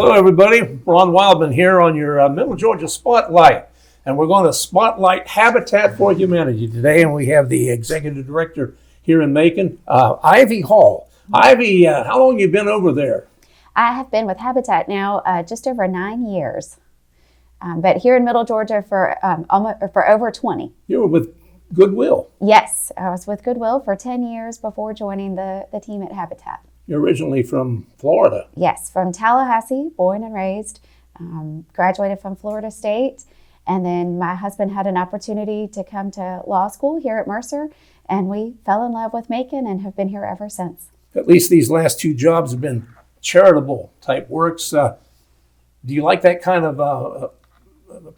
Hello, everybody. Ron Wildman here on your Middle Georgia Spotlight. And we're going to spotlight Habitat for Humanity today. And we have the executive director here in Macon, Ivy Hall. Ivy, how long have you been over there? I have been with Habitat now just over 9 years. But here in Middle Georgia for over 20. You were with Goodwill. Yes, I was with Goodwill for 10 years before joining the team at Habitat. You're originally from Florida. Yes, from Tallahassee, born and raised, graduated from Florida State. And then my husband had an opportunity to come to law school here at Mercer, and we fell in love with Macon and have been here ever since. At least these last two jobs have been charitable type works. Do you like that kind of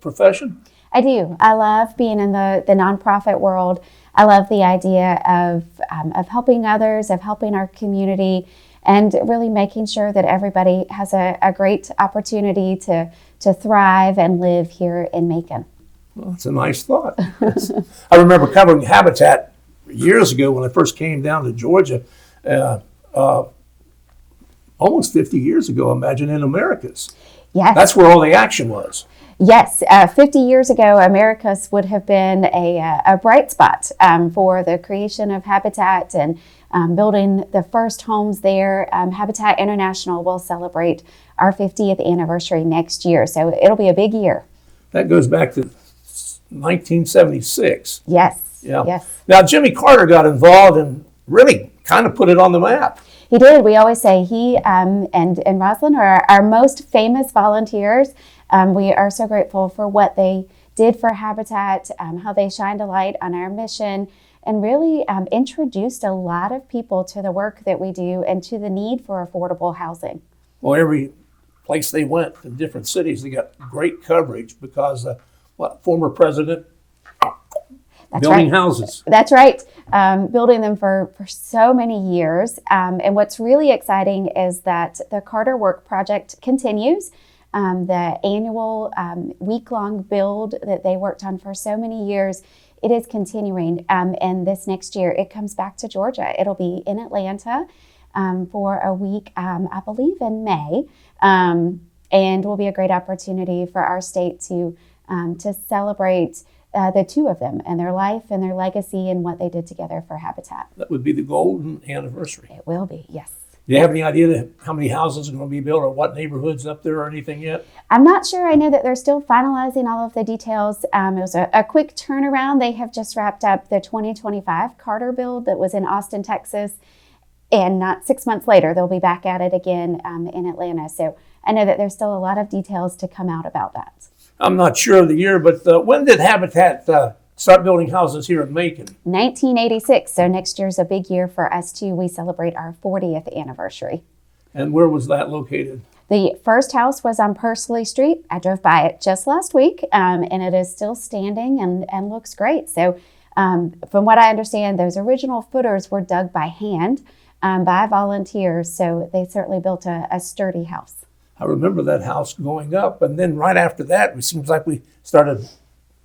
profession? I do. I love being in the nonprofit world. I love the idea of helping others, of helping our community, and really making sure that everybody has a great opportunity to thrive and live here in Macon. Well, that's a nice thought. I remember covering Habitat years ago when I first came down to Georgia, almost 50 years ago, imagine, in Americas. Yes. That's where all the action was. Yes, 50 years ago, Americas would have been a bright spot for the creation of Habitat and building the first homes there. Habitat International will celebrate our 50th anniversary next year, so it'll be a big year. That goes back to 1976. Yes, yeah. Yes. Now, Jimmy Carter got involved and really kind of put it on the map. He did. We always say he and Rosalind are our most famous volunteers. We are so grateful for what they did for Habitat, how they shined a light on our mission, and really introduced a lot of people to the work that we do and to the need for affordable housing. Well, every place they went in different cities, they got great coverage because former president building houses. That's right. Building them for so many years. And what's really exciting is that the Carter Work Project continues. The annual week-long build that they worked on for so many years, it is continuing. And this next year, it comes back to Georgia. It'll be in Atlanta for a week, I believe in May, and will be a great opportunity for our state to celebrate the two of them and their life and their legacy and what they did together for Habitat. That would be the golden anniversary. It will be, yes. Do you have any idea how many houses are going to be built or what neighborhoods up there or anything yet? I'm not sure. I know that they're still finalizing all of the details. It was a quick turnaround. They have just wrapped up the 2025 Carter build that was in Austin, Texas. And not 6 months later, they'll be back at it again in Atlanta. So I know that there's still a lot of details to come out about that. I'm not sure of the year, but when did Habitat start building houses here in Macon? 1986. So next year's a big year for us too. We celebrate our 40th anniversary. And where was that located? The first house was on Pursley Street. I drove by it just last week, and it is still standing and looks great. So from what I understand, those original footers were dug by hand by volunteers. So they certainly built a sturdy house. I remember that house going up, and then right after that, it seems like we started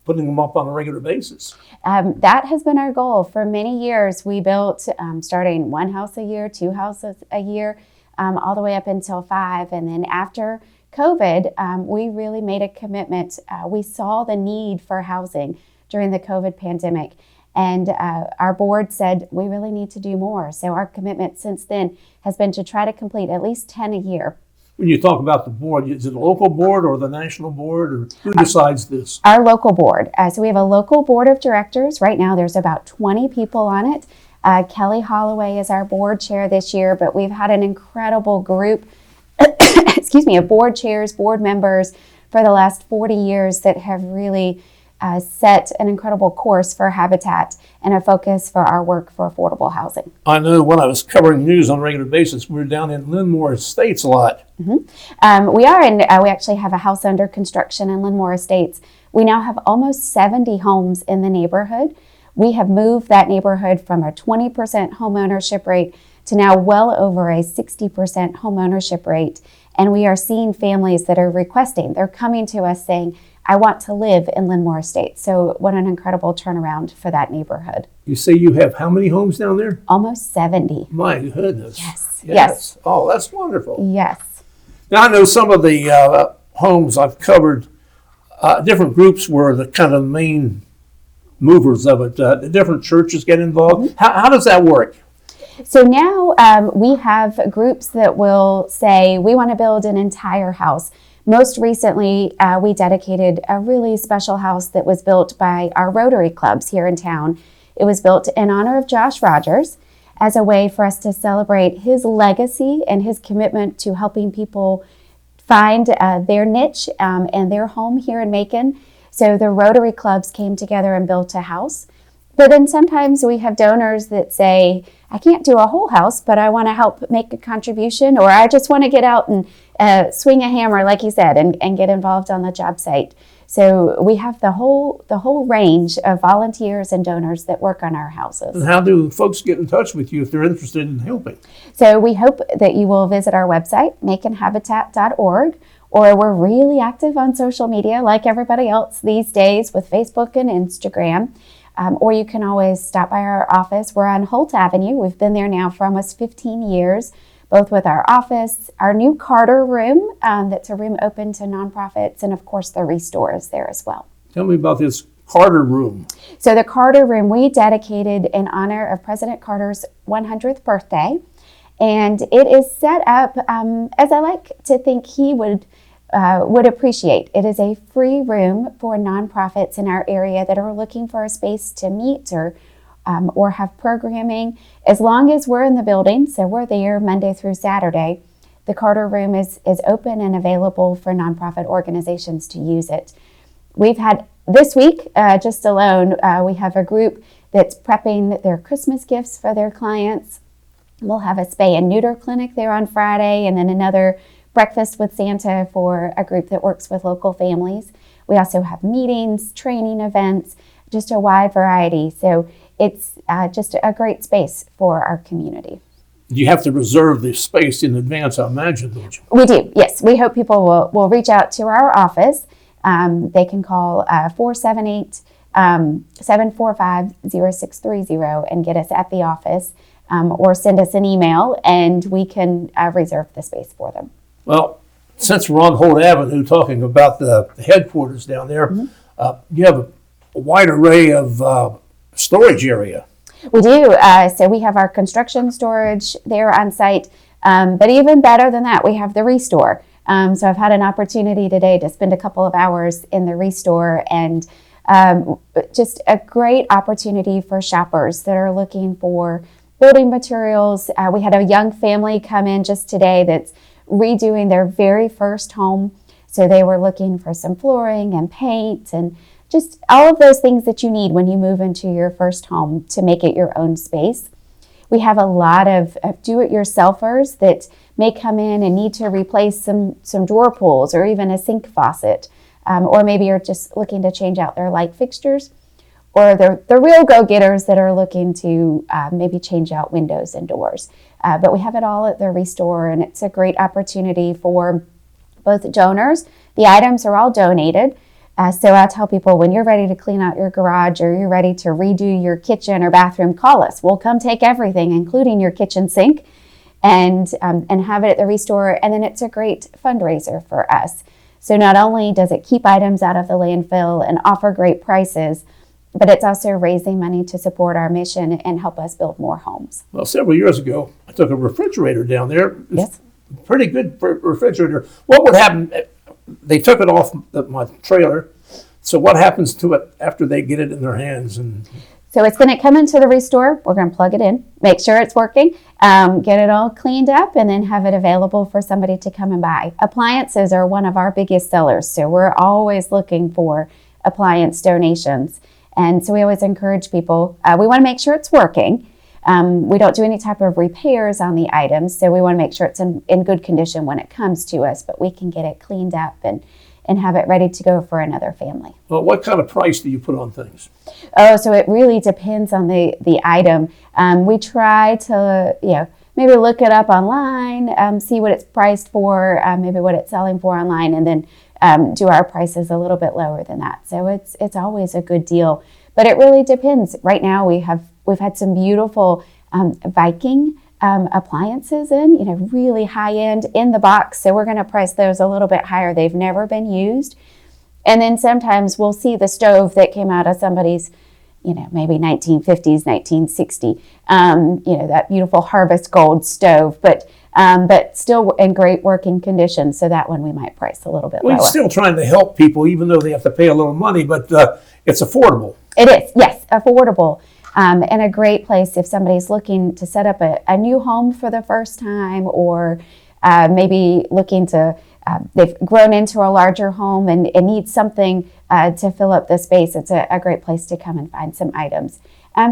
putting them up on a regular basis. That has been our goal for many years. We built starting one house a year, two houses a year, all the way up until 5. And then after COVID, we really made a commitment. We saw the need for housing during the COVID pandemic. And our board said, we really need to do more. So our commitment since then has been to try to complete at least 10 a year. When you talk about the board, is it a local board or the national board, or who decides this? Our local board. So we have a local board of directors. Right now there's about 20 people on it. Kelly Holloway is our board chair this year, but we've had an incredible group of board chairs, board members for the last 40 years that have really set an incredible course for Habitat and a focus for our work for affordable housing. I know when I was covering news on a regular basis, we were down in Linmore Estates a lot. Mm-hmm. We are, and we actually have a house under construction in Linmore Estates. We now have almost 70 homes in the neighborhood. We have moved that neighborhood from a 20% home ownership rate to now well over a 60% home ownership rate. And we are seeing families that are requesting, they're coming to us saying, I want to live in Linmore Estates. So what an incredible turnaround for that neighborhood. You say you have how many homes down there? Almost 70. My goodness. Yes. Oh, that's wonderful. Yes. Now, I know some of the homes I've covered, different groups were the kind of main movers of it. The different churches get involved. How does that work? So now we have groups that will say, we want to build an entire house. Most recently, we dedicated a really special house that was built by our Rotary clubs here in town. It was built in honor of Josh Rogers as a way for us to celebrate his legacy and his commitment to helping people find their niche and their home here in Macon. So the Rotary clubs came together and built a house. But then sometimes we have donors that say, I can't do a whole house, but I want to help make a contribution, or I just want to get out and swing a hammer, like you said, and get involved on the job site. So we have the whole range of volunteers and donors that work on our houses. And how do folks get in touch with you if they're interested in helping? So we hope that you will visit our website, maconhabitat.org, or we're really active on social media like everybody else these days with Facebook and Instagram. Or you can always stop by our office. We're on Holt Avenue. We've been there now for almost 15 years, both with our office, our new Carter room, that's a room open to nonprofits, and of course the Restore is there as well. Tell me about this Carter room. So the Carter room we dedicated in honor of President Carter's 100th birthday. And it is set up as I like to think he would appreciate. It is a free room for nonprofits in our area that are looking for a space to meet or have programming. As long as we're in the building, so we're there Monday through Saturday, the Carter room is open and available for nonprofit organizations to use it. We've had this week, just alone, we have a group that's prepping their Christmas gifts for their clients. We'll have a spay and neuter clinic there on Friday, and then another breakfast with Santa for a group that works with local families. We also have meetings, training events, just a wide variety. So it's just a great space for our community. You have to reserve the space in advance, I imagine, don't you? We do, yes. We hope people will reach out to our office. They can call 478-745-0630 and get us at the office, or send us an email, and we can reserve the space for them. Well, since we're on Holt Avenue talking about the headquarters down there, you have a wide array of storage area. We do. So we have our construction storage there on site, but even better than that, we have the Restore. So I've had an opportunity today to spend a couple of hours in the Restore, and just a great opportunity for shoppers that are looking for building materials. We had a young family come in just today that's redoing their very first home. So they were looking for some flooring and paint and just all of those things that you need when you move into your first home to make it your own space. We have a lot of do-it-yourselfers that may come in and need to replace some drawer pulls or even a sink faucet, or maybe you're just looking to change out their light fixtures, or the real go-getters that are looking to maybe change out windows and doors. But we have it all at the Restore, and it's a great opportunity for both donors. The items are all donated. So I tell people, when you're ready to clean out your garage or you're ready to redo your kitchen or bathroom, call us. We'll come take everything, including your kitchen sink, and have it at the Restore. And then it's a great fundraiser for us. So not only does it keep items out of the landfill and offer great prices, but it's also raising money to support our mission and help us build more homes. Well, several years ago, I took a refrigerator down there. Yes. Pretty good refrigerator. What would happen? They took it off my trailer. So what happens to it after they get it in their hands? So it's going to come into the Restore. We're going to plug it in, make sure it's working, get it all cleaned up, and then have it available for somebody to come and buy. Appliances are one of our biggest sellers, so we're always looking for appliance donations. And so we always encourage people, we want to make sure it's working. We don't do any type of repairs on the items, so we want to make sure it's in good condition when it comes to us, but we can get it cleaned up and have it ready to go for another family. Well, what kind of price do you put on things? Oh, so it really depends on the item. We try to, maybe look it up online, see what it's priced for, maybe what it's selling for online, and then do our prices a little bit lower than that. So it's always a good deal, but it really depends. Right now we've had some beautiful Viking appliances in, really high end in the box. So we're going to price those a little bit higher. They've never been used. And then sometimes we'll see the stove that came out of somebody's, maybe 1950s, 1960, that beautiful harvest gold stove, but still in great working condition. So that one we might price a little bit lower. We're still trying to help people, even though they have to pay a little money, but it's affordable. It is, yes, affordable. And a great place if somebody's looking to set up a new home for the first time, or maybe looking to, they've grown into a larger home and need something to fill up the space. It's a great place to come and find some items.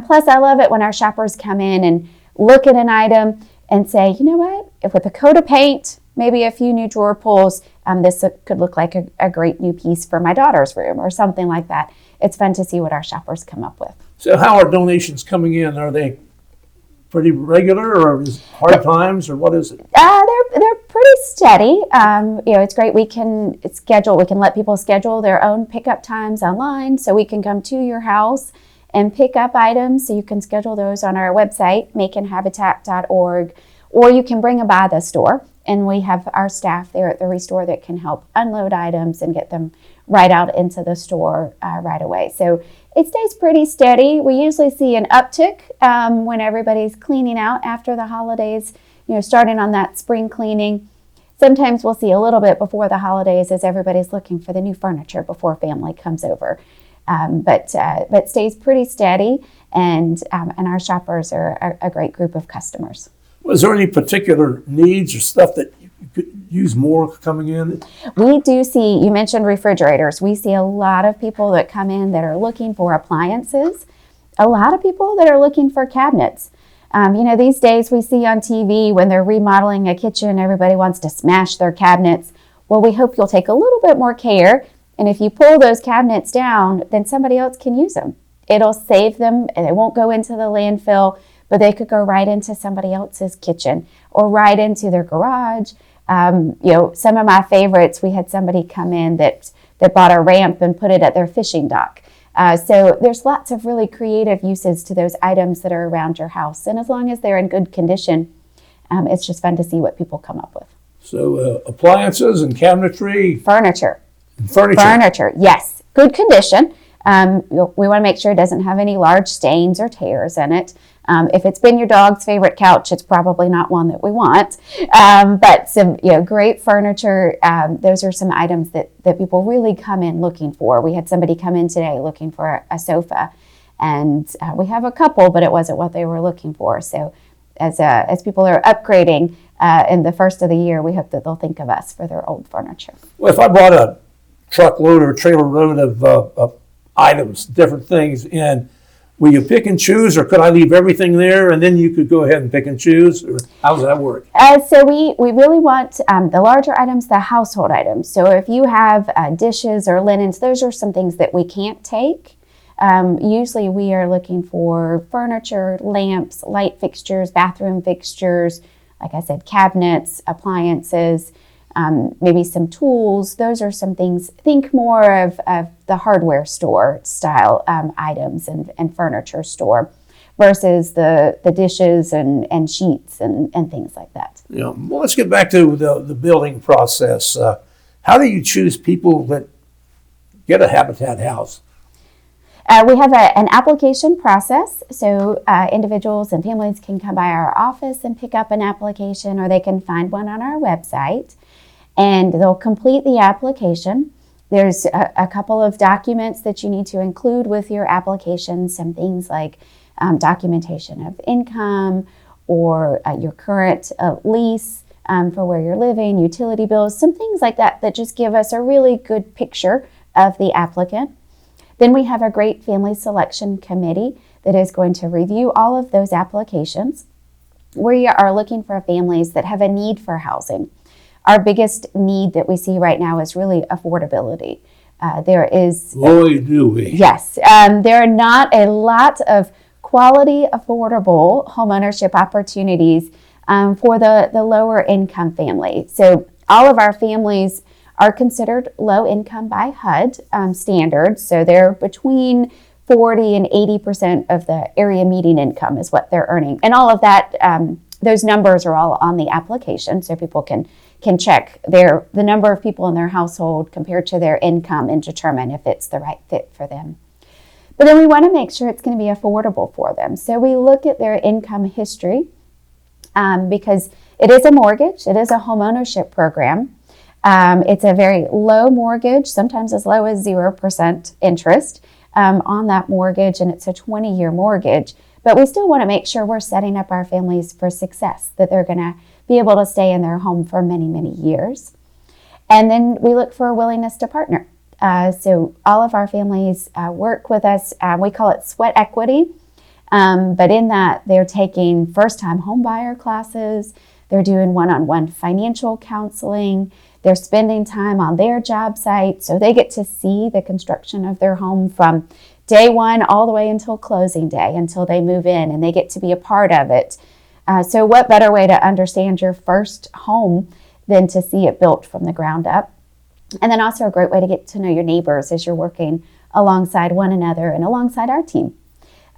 Plus, I love it when our shoppers come in and look at an item and say, you know what, if with a coat of paint, maybe a few new drawer pulls, this could look like a great new piece for my daughter's room or something like that. It's fun to see what our shoppers come up with. So how are donations coming in? Are they pretty regular, or is it hard times, or what is it? They're pretty steady. It's great. We can let people schedule their own pickup times online, so we can come to your house and pick up items. So you can schedule those on our website, maconhabitat.org, or you can bring them by the store, and we have our staff there at the Restore that can help unload items and get them right out into the store right away. So it stays pretty steady. We usually see an uptick when everybody's cleaning out after the holidays, starting on that spring cleaning. Sometimes we'll see a little bit before the holidays as everybody's looking for the new furniture before family comes over. But stays pretty steady, and our shoppers are a great group of customers. Was there any particular needs or stuff that you could use more coming in? We do see, you mentioned refrigerators. We see a lot of people that come in that are looking for appliances, a lot of people that are looking for cabinets. These days we see on TV when they're remodeling a kitchen, everybody wants to smash their cabinets. Well, we hope you'll take a little bit more care, and if you pull those cabinets down, then somebody else can use them. It'll save them, and they won't go into the landfill, but they could go right into somebody else's kitchen or right into their garage. Some of my favorites, we had somebody come in that bought a ramp and put it at their fishing dock. So there's lots of really creative uses to those items that are around your house. And as long as they're in good condition, it's just fun to see what people come up with. So appliances and cabinetry. Furniture, yes. Good condition. We want to make sure it doesn't have any large stains or tears in it. If it's been your dog's favorite couch, it's probably not one that we want. But some great furniture. Those are some items that people really come in looking for. We had somebody come in today looking for a sofa, and we have a couple, but it wasn't what they were looking for. So as people are upgrading in the first of the year, we hope that they'll think of us for their old furniture. Well, if I brought a truckload or a trailer load of items, different things in, will you pick and choose, or could I leave everything there and then you could go ahead and pick and choose? Or how does that work? So we really want the larger items, the household items. So if you have dishes or linens, those are some things that we can't take. Usually we are looking for furniture, lamps, light fixtures, bathroom fixtures, like I said, cabinets, appliances, maybe some tools. Those are some things. Think more of the hardware store style items and furniture store versus the dishes and sheets and things like that. Well, let's get back to the building process. How do you choose people that get a Habitat house? We have an application process, so individuals and families can come by our office and pick up an application, or they can find one on our website. And they'll complete the application. There's a couple of documents that you need to include with your application, some things like documentation of income or your current lease for where you're living, utility bills, some things like that just give us a really good picture of the applicant. Then we have a great family selection committee that is going to review all of those applications. We are looking for families that have a need for housing. Our biggest need that we see right now is really affordability. Boy, do we. Yes. There are not a lot of quality, affordable homeownership opportunities for the lower income family. So all of our families are considered low income by HUD standards. So they're between 40 and 80% of the area median income is what they're earning. And all of that those numbers are all on the application, so people can check the number of people in their household compared to their income and determine if it's the right fit for them. But then we want to make sure it's going to be affordable for them. So we look at their income history because it is a mortgage. It is a home ownership program. It's a very low mortgage, sometimes as low as 0% interest on that mortgage, and it's a 20-year mortgage. But we still want to make sure we're setting up our families for success, that they're going to be able to stay in their home for many, many years. And then we look for a willingness to partner. So all of our families work with us. We call it sweat equity. But in that, they're taking first-time homebuyer classes. They're doing one-on-one financial counseling. They're spending time on their job site. So they get to see the construction of their home from day one all the way until closing day, until they move in, and they get to be a part of it. So what better way to understand your first home than to see it built from the ground up? And then also a great way to get to know your neighbors as you're working alongside one another and alongside our team.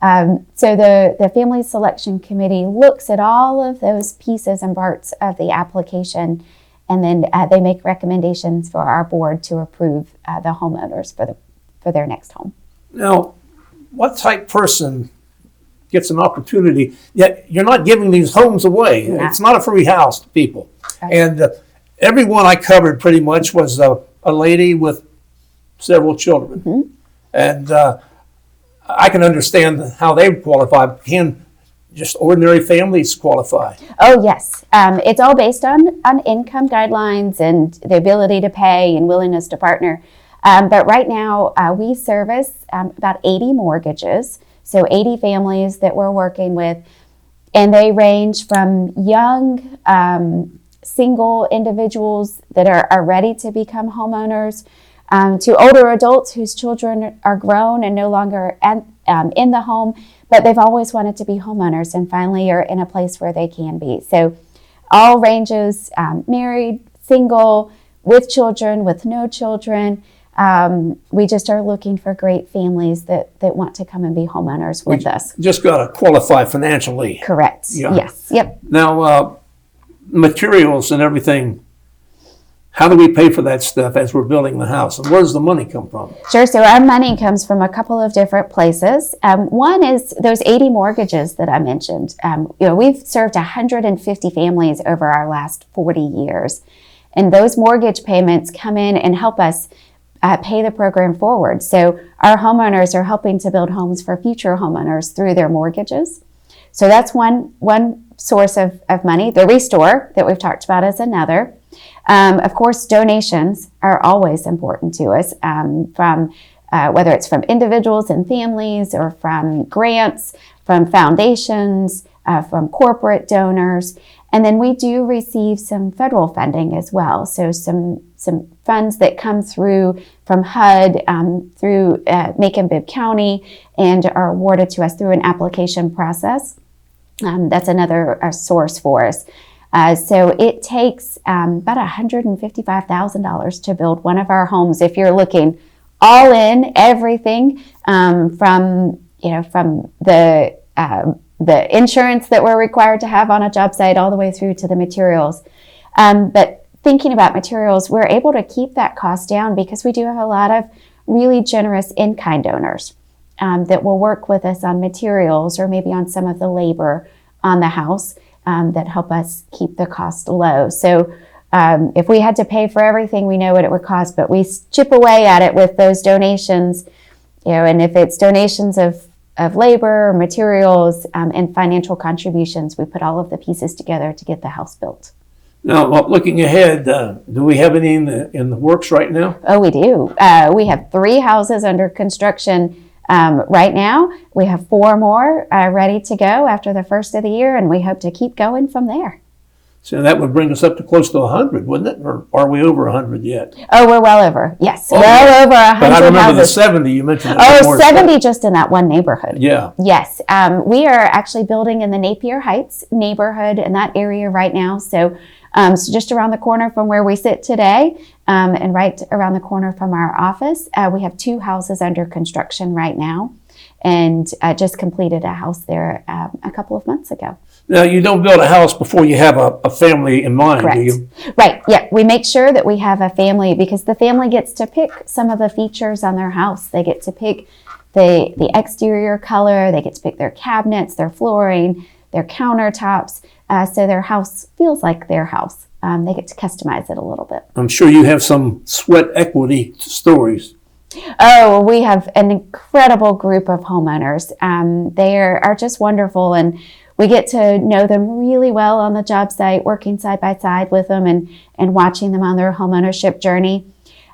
So the Family Selection Committee looks at all of those pieces and parts of the application, and then they make recommendations for our board to approve the homeowners for their next home. Now, what type person gets an opportunity? Yet you're not giving these homes away. Yeah. It's not a free house to people. Right. And everyone I covered pretty much was a lady with several children. Mm-hmm. And I can understand how they qualify. Can just ordinary families qualify? Oh, yes. It's all based on income guidelines and the ability to pay and willingness to partner. But right now, we service about 80 mortgages, so 80 families that we're working with, and they range from young single individuals that are ready to become homeowners to older adults whose children are grown and no longer in the home, but they've always wanted to be homeowners and finally are in a place where they can be. So all ranges, married, single, with children, with no children. We just are looking for great families that want to come and be homeowners with us. Just got to qualify financially. Correct. Yeah. Yes. Yep. Now, materials and everything, how do we pay for that stuff as we're building the house? And where does the money come from? Sure. So our money comes from a couple of different places. One is those 80 mortgages that I mentioned. We've served 150 families over our last 40 years. And those mortgage payments come in and help us pay the program forward. So our homeowners are helping to build homes for future homeowners through their mortgages. So that's one source of money. The Restore that we've talked about is another. Of course, donations are always important to us, from whether it's from individuals and families or from grants, from foundations, from corporate donors. And then we do receive some federal funding as well. So some funds that come through from HUD, through Macon County, and are awarded to us through an application process. That's another source for us. So it takes about $155,000 to build one of our homes. If you're looking all in, everything from the insurance that we're required to have on a job site all the way through to the materials. But thinking about materials, we're able to keep that cost down because we do have a lot of really generous in-kind donors that will work with us on materials or maybe on some of the labor on the house that help us keep the cost low. So if we had to pay for everything, we know what it would cost, but we chip away at it with those donations, and if it's donations of labor, materials, and financial contributions, we put all of the pieces together to get the house built. Now, looking ahead, do we have any in the works right now? Oh, we do. We have 3 houses under construction right now. We have 4 more ready to go after the first of the year, and we hope to keep going from there. So that would bring us up to close to 100, wouldn't it? Or are we over 100 yet? Oh, we're well over. Yes, Oh, well over 100 But I remember houses. the 70 you mentioned. Oh, 70 just in that one neighborhood. Yeah. Yes. We are actually building in the Napier Heights neighborhood in that area right now. So just around the corner from where we sit today, and right around the corner from our office, we have 2 houses under construction right now, and just completed a house there a couple of months ago. Now, you don't build a house before you have a family in mind, Correct. do you? Right. Yeah. We make sure that we have a family because the family gets to pick some of the features on their house. They get to pick the exterior color. They get to pick their cabinets, their flooring, their countertops. So their house feels like their house. They get to customize it a little bit. I'm sure you have some sweat equity stories. Oh, we have an incredible group of homeowners. They are just wonderful, and we get to know them really well on the job site, working side by side with them and watching them on their homeownership journey.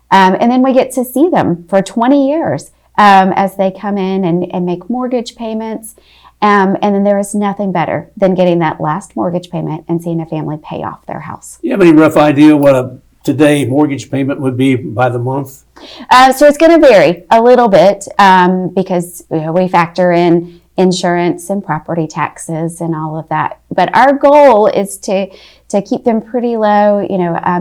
And then we get to see them for 20 years as they come in and make mortgage payments. And then there is nothing better than getting that last mortgage payment and seeing a family pay off their house. You have any rough idea what a today mortgage payment would be by the month? So it's going to vary a little bit because we factor in insurance and property taxes and all of that. But our goal is to keep them pretty low.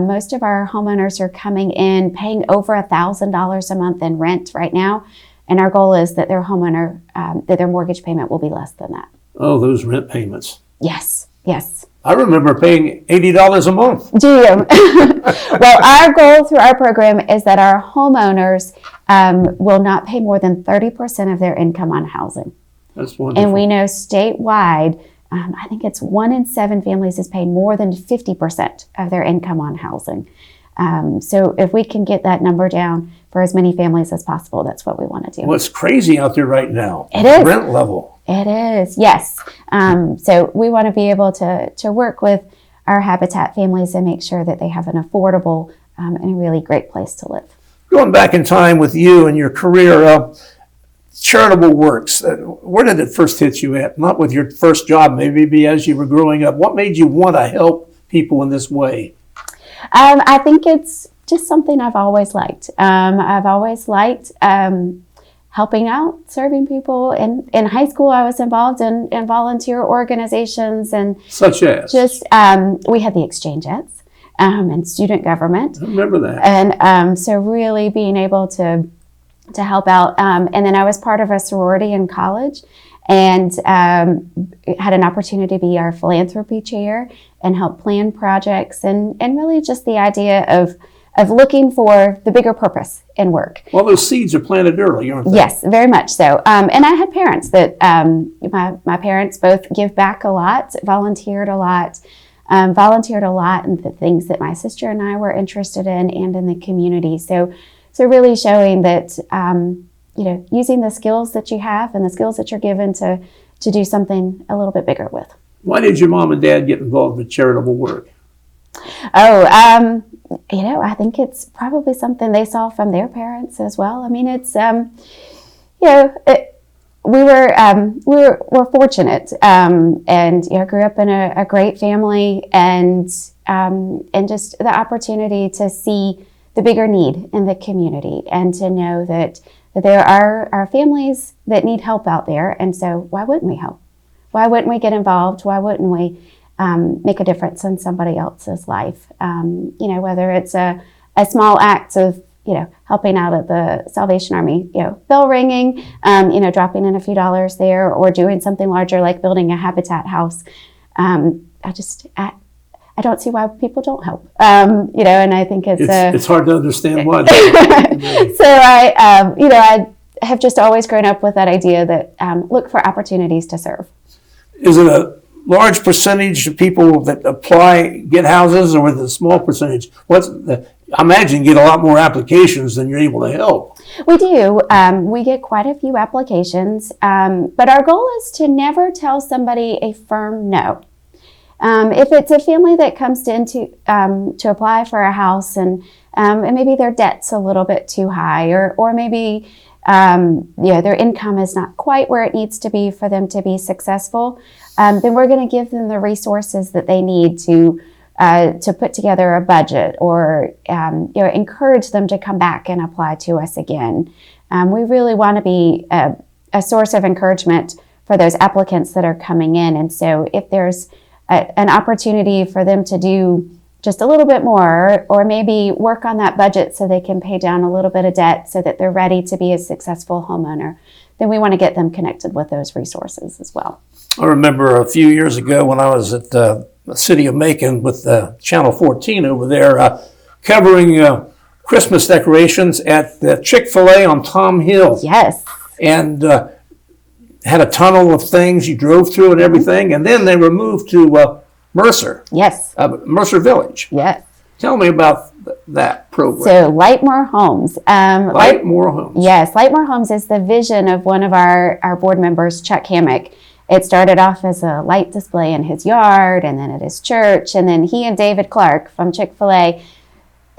Most of our homeowners are coming in paying over $1,000 a month in rent right now. And our goal is that their that their mortgage payment will be less than that. Oh, those rent payments. Yes. I remember paying $80 a month. Do you? Well, our goal through our program is that our homeowners will not pay more than 30% of their income on housing. That's wonderful. And we know statewide, I think it's 1 in 7 families is paying more than 50% of their income on housing. So if we can get that number down for as many families as possible, that's what we want to do. Well, it's crazy out there right now. It is. Rent level. It is, yes. So we want to be able to work with our Habitat families and make sure that they have an affordable and a really great place to live. Going back in time with you and your career, charitable works, where did it first hit you at? Not with your first job, maybe as you were growing up. What made you want to help people in this way? I think it's just something I've always liked. I've always liked helping out, serving people. In high school, I was involved in volunteer organizations and such as just we had the exchangettes and student government. I remember that. And so really being able to help out. And then I was part of a sorority in college and had an opportunity to be our philanthropy chair and help plan projects and really just the idea of looking for the bigger purpose in work. Well, those seeds are planted early, aren't they? Yes, very much so. And I had parents that, my parents both give back a lot, volunteered a lot in the things that my sister and I were interested in and in the community. So really showing that, using the skills that you have and the skills that you're given to do something a little bit bigger with. Why did your mom and dad get involved with charitable work? Oh, I think it's probably something they saw from their parents as well. I mean, it's, we're fortunate, and grew up in a great family, and just the opportunity to see the bigger need in the community, and to know that there are families that need help out there, and so why wouldn't we help? Why wouldn't we get involved? Why wouldn't we make a difference in somebody else's life? Whether it's a small act of, helping out at the Salvation Army, bell ringing, dropping in a few dollars there, or doing something larger like building a Habitat house. I don't see why people don't help. And I think it's hard to understand why. So I have just always grown up with that idea that look for opportunities to serve. Is it a large percentage of people that apply get houses, or is it a small percentage? I imagine you get a lot more applications than you're able to help. We do. We get quite a few applications, but our goal is to never tell somebody a firm no. If it's a family that comes to apply for a house and maybe their debt's a little bit too high, or maybe their income is not quite where it needs to be for them to be successful, then we're going to give them the resources that they need to put together a budget, or encourage them to come back and apply to us again. We really want to be a source of encouragement for those applicants that are coming in, and so if there's an opportunity for them to do just a little bit more, or maybe work on that budget so they can pay down a little bit of debt so that they're ready to be a successful homeowner, then we want to get them connected with those resources as well. I remember a few years ago when I was at the city of Macon with Channel 14 over there, covering Christmas decorations at the Chick-fil-A on Tom Hill. Yes. And had a tunnel of things. You drove through and everything. And then they were moved to Mercer. Yes. Mercer Village. Yes. Tell me about that program. So Lightmore Homes. Lightmore Homes. Yes, Lightmore Homes is the vision of one of our board members, Chuck Hammock. It started off as a light display in his yard and then at his church. And then he and David Clark from Chick-fil-A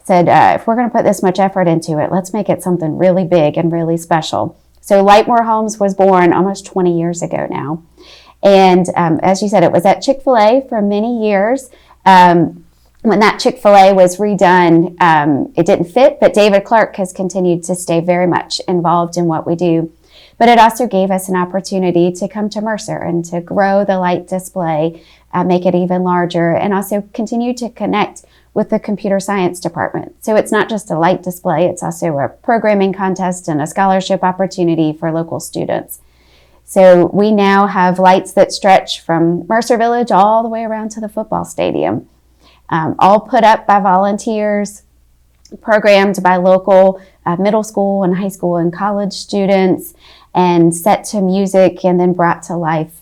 said, if we're going to put this much effort into it, let's make it something really big and really special. So Lightmore Homes was born almost 20 years ago now. And as you said, it was at Chick-fil-A for many years. When that Chick-fil-A was redone, it didn't fit, but David Clark has continued to stay very much involved in what we do. But it also gave us an opportunity to come to Mercer and to grow the light display, make it even larger, and also continue to connect with the computer science department. So it's not just a light display, it's also a programming contest and a scholarship opportunity for local students. So we now have lights that stretch from Mercer Village all the way around to the football stadium, all put up by volunteers, programmed by local middle school and high school and college students, and set to music and then brought to life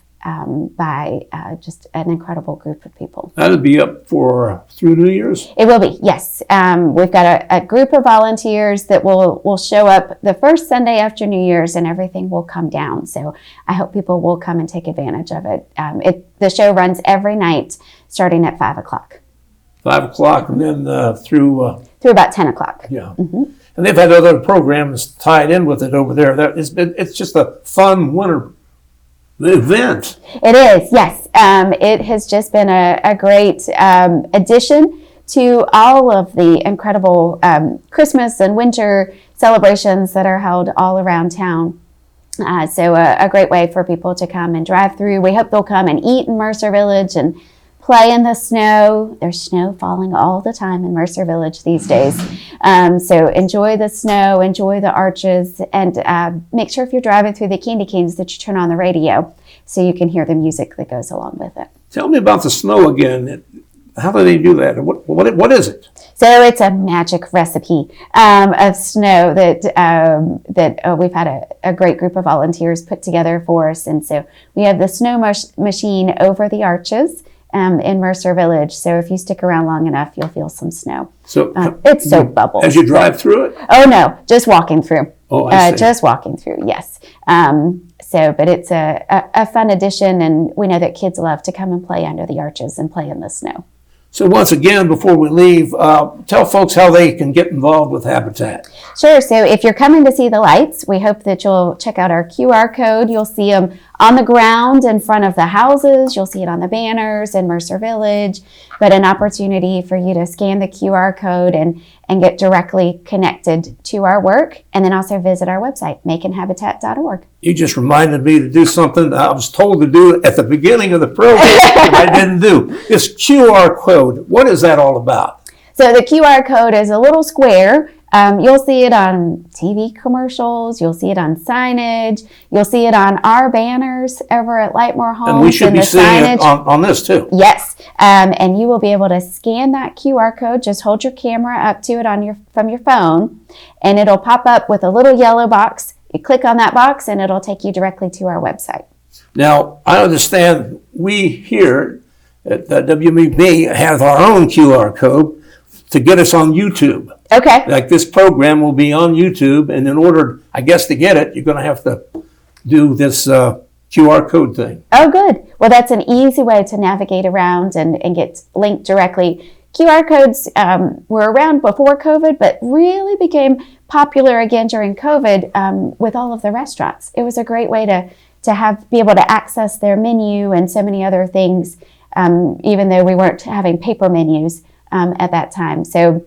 by just an incredible group of people. That'll be up for through New Year's? It will be, yes. We've got a group of volunteers that will show up the first Sunday after New Year's, and everything will come down. So I hope people will come and take advantage of it. The show runs every night starting at 5 o'clock. 5 o'clock and then through about 10 o'clock. Yeah. Mm-hmm. And they've had other programs tied in with it over there. It's just a fun winter event. It is, yes. It has just been a great addition to all of the incredible Christmas and winter celebrations that are held all around town. So a great way for people to come and drive through. We hope they'll come and eat in Mercer Village and play in the snow. There's snow falling all the time in Mercer Village these days. So enjoy the snow, enjoy the arches, and make sure if you're driving through the candy canes that you turn on the radio so you can hear the music that goes along with it. Tell me about the snow again. How do they do that? What is it? So it's a magic recipe of snow that we've had a great group of volunteers put together for us. And so we have the snow machine over the arches in Mercer Village. So if you stick around long enough, you'll feel some snow. So it's soap bubbles. As you drive through it? Oh, no, just walking through. Oh, I see. Just walking through, yes. But it's a fun addition, and we know that kids love to come and play under the arches and play in the snow. So once again, before we leave, tell folks how they can get involved with Habitat. Sure. So if you're coming to see the lights, we hope that you'll check out our QR code. You'll see them on the ground in front of the houses. You'll see it on the banners in Mercer Village, but an opportunity for you to scan the QR code and get directly connected to our work, and then also visit our website, maconhabitat.org. You just reminded me to do something I was told to do at the beginning of the program that I didn't do. This QR code, what is that all about? So the QR code is a little square. You'll see it on TV commercials. You'll see it on signage. You'll see it on our banners over at Lightmore Homes. And we should be seeing it on this too. Yes. And you will be able to scan that QR code. Just hold your camera up to it from your phone, and it'll pop up with a little yellow box. You click on that box, and it'll take you directly to our website. Now, I understand we here at WMB have our own QR code to get us on YouTube. Okay. Like this program will be on YouTube, and in order, I guess, to get it, you're going to have to do this QR code thing. Oh, good. Well, that's an easy way to navigate around and get linked directly. QR codes were around before COVID, but really became popular again during COVID with all of the restaurants. It was a great way to be able to access their menu and so many other things, even though we weren't having paper menus at that time. So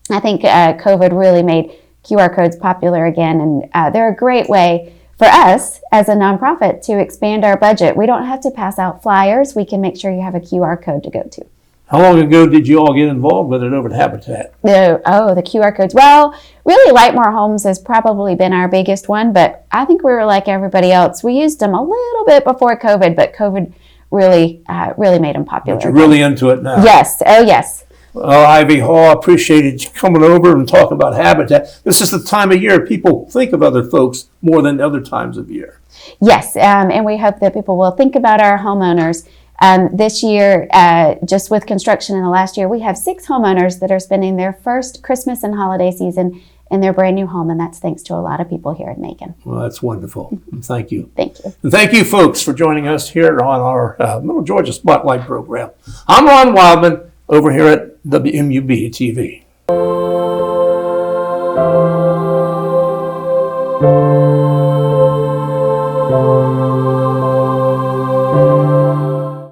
I think COVID really made QR codes popular again, and they're a great way for us as a nonprofit to expand our budget. We don't have to pass out flyers. We can make sure you have a QR code to go to. How long ago did you all get involved with it over at Habitat? The QR codes. Well, really, Lightmore Homes has probably been our biggest one, but I think we were like everybody else. We used them a little bit before COVID, but COVID really made them popular. But you're really into it now. Yes. Oh, yes. Well, Ivy Hall, I appreciated you coming over and talking about Habitat. This is the time of year people think of other folks more than other times of year. Yes, and we hope that people will think about our homeowners. This year, just with construction in the last year, we have 6 homeowners that are spending their first Christmas and holiday season in their brand new home, and that's thanks to a lot of people here in Macon. Well, that's wonderful. Thank you. Thank you. And thank you, folks, for joining us here on our Middle Georgia Spotlight program. I'm Ron Wildman over here at WMUB TV.